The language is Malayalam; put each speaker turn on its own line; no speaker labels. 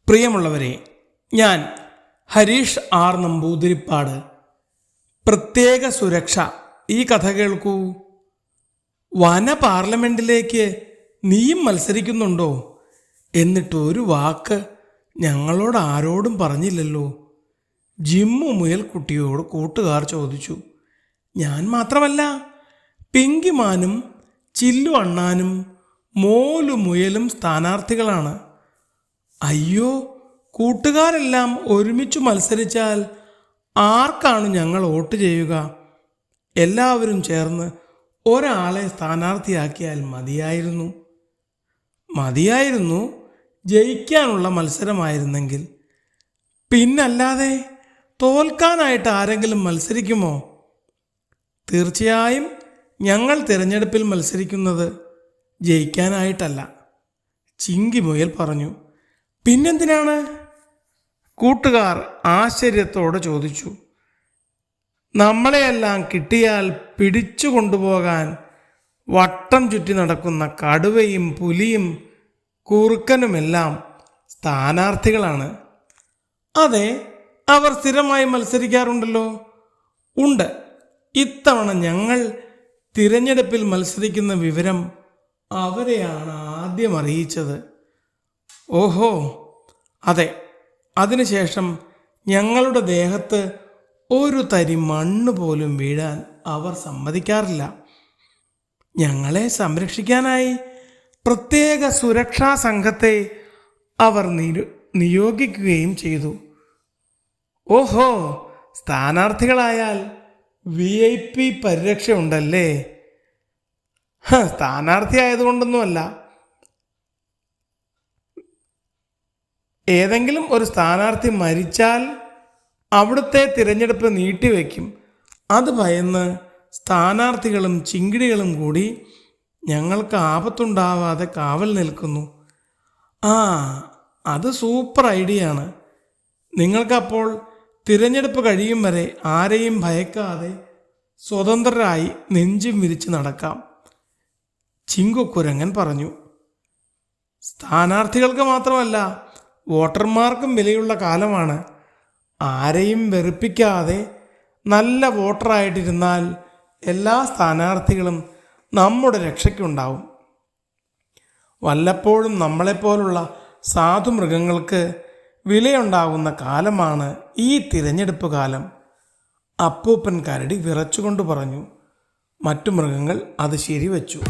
പ്രിയമുള്ളവരെ, ഞാൻ ഹരീഷ് ആർ നമ്പൂതിരിപ്പാട്. പ്രത്യേക സുരക്ഷ ഈ കഥ കേൾക്കൂ. വന പാർലമെന്റിലേക്ക് നീയും മത്സരിക്കുന്നുണ്ടോ? എന്നിട്ട് ഒരു വാക്ക് ഞങ്ങളോട് ആരോടും പറഞ്ഞില്ലല്ലോ. ജിമ്മു മുയൽക്കുട്ടിയോട് കൂട്ടുകാർ ചോദിച്ചു. ഞാൻ മാത്രമല്ല, പിങ്കിമാനും ചില്ലു അണ്ണാനും മോലു മുയലും സ്ഥാനാർത്ഥികളാണ്. അയ്യോ, കൂട്ടുകാരെല്ലാം ഒരുമിച്ച് മത്സരിച്ചാൽ ആർക്കാണ് ഞങ്ങൾ വോട്ട് ചെയ്യുക? എല്ലാവരും ചേർന്ന് ഒരാളെ സ്ഥാനാർത്ഥിയാക്കിയാൽ മതിയായിരുന്നു. ജയിക്കാനുള്ള മത്സരമായിരുന്നെങ്കിൽ. പിന്നല്ലാതെ തോൽക്കാനായിട്ട് ആരെങ്കിലും മത്സരിക്കുമോ? തീർച്ചയായും ഞങ്ങൾ തിരഞ്ഞെടുപ്പിൽ മത്സരിക്കുന്നത് ജയിക്കാനായിട്ടല്ല, ചിങ്കി മുയൽ പറഞ്ഞു. പിന്നെന്തിനാണ്? കൂട്ടുകാർ ആശ്ചര്യത്തോടെ ചോദിച്ചു. നമ്മളെയെല്ലാം കിട്ടിയാൽ പിടിച്ചു കൊണ്ടുപോകാൻ വട്ടം ചുറ്റി നടക്കുന്ന കടുവയും പുലിയും കുറുക്കനുമെല്ലാം സ്ഥാനാർത്ഥികളാണ്. അതെ, അവർ സ്ഥിരമായി മത്സരിക്കാറുണ്ടല്ലോ. ഉണ്ട്. ഇത്തവണ ഞങ്ങൾ തിരഞ്ഞെടുപ്പിൽ മത്സരിക്കുന്ന വിവരം അവരെയാണ് ആദ്യം അറിയിച്ചത്. ഓഹോ, അതെ. അതിനുശേഷം ഞങ്ങളുടെ ദേഹത്ത് ഒരു തരി മണ്ണ് പോലും വീഴാൻ അവർ സമ്മതിക്കാറില്ല. ഞങ്ങളെ സംരക്ഷിക്കാനായി പ്രത്യേക സുരക്ഷാ സംഘത്തെ അവർ നിയോഗിക്കുകയും ചെയ്തു. ഓഹോ, സ്ഥാനാർത്ഥികളായാൽ VIP പരിരക്ഷ ഉണ്ടല്ലേ? സ്ഥാനാർത്ഥി ആയതുകൊണ്ടൊന്നുമല്ല. ഏതെങ്കിലും ഒരു സ്ഥാനാർത്ഥി മരിച്ചാൽ അവിടുത്തെ തിരഞ്ഞെടുപ്പ് നീട്ടിവെക്കും. അത് ഭയന്ന് സ്ഥാനാർത്ഥികളും ചിങ്കിടികളും കൂടി ഞങ്ങൾക്ക് ആപത്തുണ്ടാവാതെ കാവൽ നിൽക്കുന്നു. അത് സൂപ്പർ ഐഡിയ ആണ്. നിങ്ങൾക്കപ്പോൾ തിരഞ്ഞെടുപ്പ് കഴിയും വരെ ആരെയും ഭയക്കാതെ സ്വതന്ത്രരായി നെഞ്ചും വിരിച്ച് നടക്കാം, ചിങ്കുക്കുരങ്ങൻ പറഞ്ഞു. സ്ഥാനാർത്ഥികൾക്ക് മാത്രമല്ല, വോട്ടർമാർക്കും വിലയുള്ള കാലമാണ്. ആരെയും വെറുപ്പിക്കാതെ നല്ല വോട്ടറായിട്ടിരുന്നാൽ എല്ലാ സ്ഥാനാർത്ഥികളും നമ്മുടെ രക്ഷയ്ക്കുണ്ടാവും. വല്ലപ്പോഴും നമ്മളെപ്പോലുള്ള സാധുമൃഗങ്ങൾക്ക് വിലയുണ്ടാകുന്ന കാലമാണ് ഈ തിരഞ്ഞെടുപ്പ് കാലം, അപ്പൂപ്പൻ കരടി വിറച്ചുകൊണ്ട് പറഞ്ഞു. മറ്റു മൃഗങ്ങൾ അത് ശരിവച്ചു.